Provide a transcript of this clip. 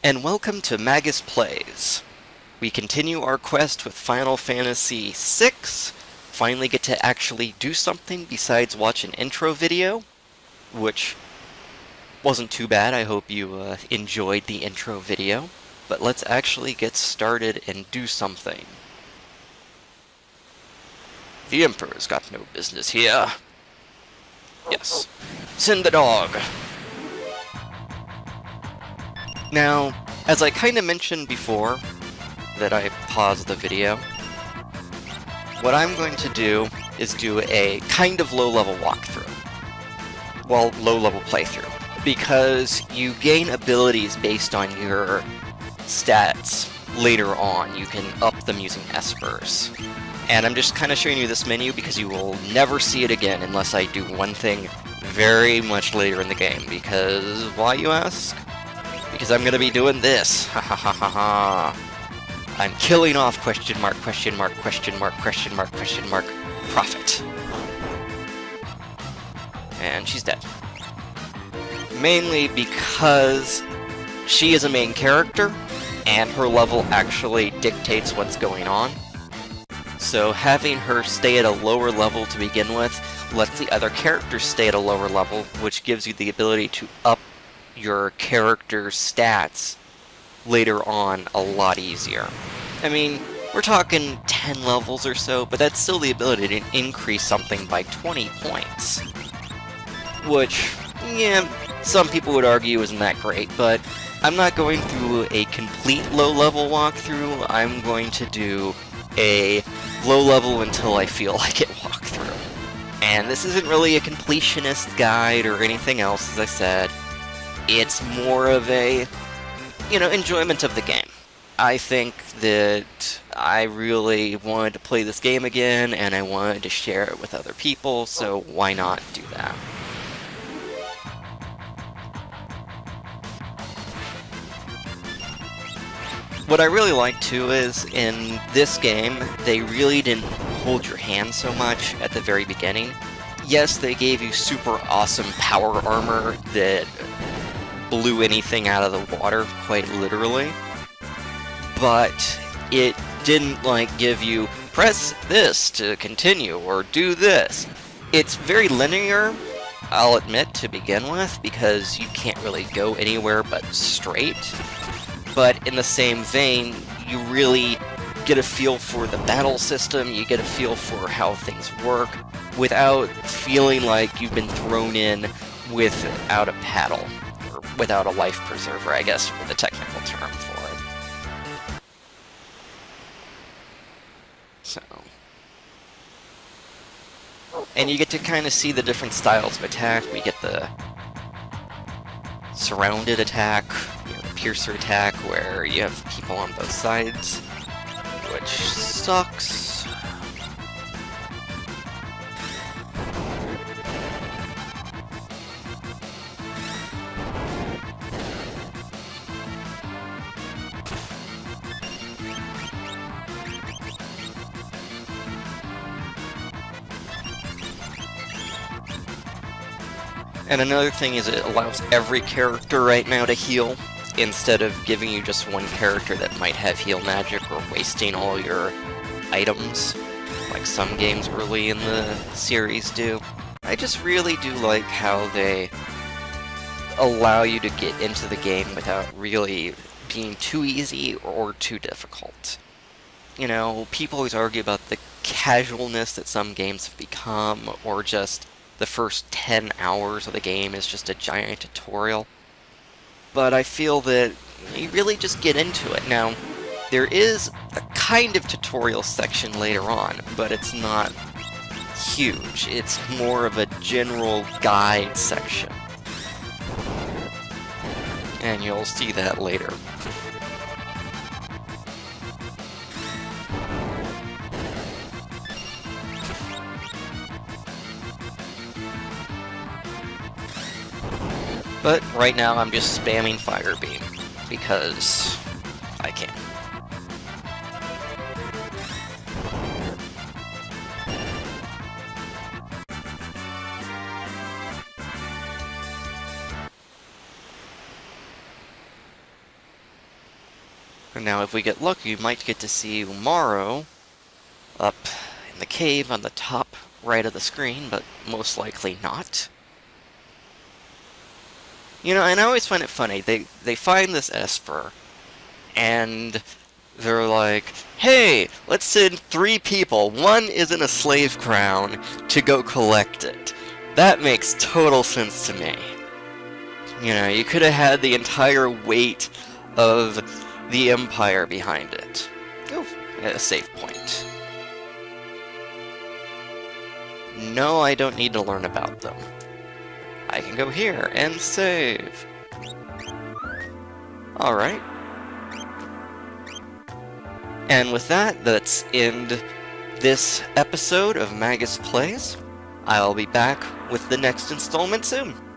and welcome to Magus Plays. We continue our quest with Final Fantasy VI, finally get to actually do something besides watch an intro video, which wasn't too bad. I hope you enjoyed the intro video, but let's actually get started and do something. The Emperor's got no business here. Yes. Send the dog. Now, as I kind of mentioned before that I paused the video, what I'm going to do is do a kind of low-level walkthrough. Well, low-level playthrough. Because you gain abilities based on your stats later on. You can up them using espers. And I'm just kind of showing you this menu because you will never see it again unless I do one thing very much later in the game. Because, why you ask? Because I'm gonna be doing this. Ha ha ha ha ha. I'm killing off question mark, question mark, question mark, question mark, question mark, Prophet. And she's dead. Mainly because she is a main character, and her level actually dictates what's going on. So having her stay at a lower level to begin with lets the other characters stay at a lower level, which gives you the ability to up your character's stats later on a lot easier. I mean, we're talking 10 levels or so, but that's still the ability to increase something by 20 points. Which, yeah, some people would argue isn't that great, but I'm not going through a complete low-level walkthrough. I'm going to do a low-level until I feel like it walkthrough. And this isn't really a completionist guide or anything else, as I said. It's more of a, enjoyment of the game. I think that I really wanted to play this game again, and I wanted to share it with other people, so why not do that? What I really like, too, is in this game, they really didn't hold your hand so much at the very beginning. Yes, they gave you super awesome power armor that blew anything out of the water, quite literally. But it didn't, give you, press this to continue, or do this. It's very linear, I'll admit, to begin with, because you can't really go anywhere but straight. But in the same vein, you really get a feel for the battle system, you get a feel for how things work, without feeling like you've been thrown in without a paddle. Without a life preserver, I guess, for the technical term for it. So. And you get to kind of see the different styles of attack. We get the surrounded attack, the piercer attack, where you have people on both sides, which sucks. And another thing is it allows every character right now to heal, instead of giving you just one character that might have heal magic or wasting all your items, like some games early in the series do. I just really do like how they allow you to get into the game without really being too easy or too difficult. People always argue about the casualness that some games have become, or just the first 10 hours of the game is just a giant tutorial. But I feel that you really just get into it. Now, there is a kind of tutorial section later on, but it's not huge. It's more of a general guide section. And you'll see that later. But right now I'm just spamming Fire Beam, because I can. And now if we get lucky, we might get to see Umaro up in the cave on the top right of the screen, but most likely not. You know, and I always find it funny, they find this Esper, and they're like, hey, let's send 3 people, one is in a slave crown, to go collect it. That makes total sense to me. You know, you could have had the entire weight of the Empire behind it. Oh, a save point. No, I don't need to learn about them. I can go here and save. Alright. And with that, let's end this episode of Magus Plays. I'll be back with the next installment soon.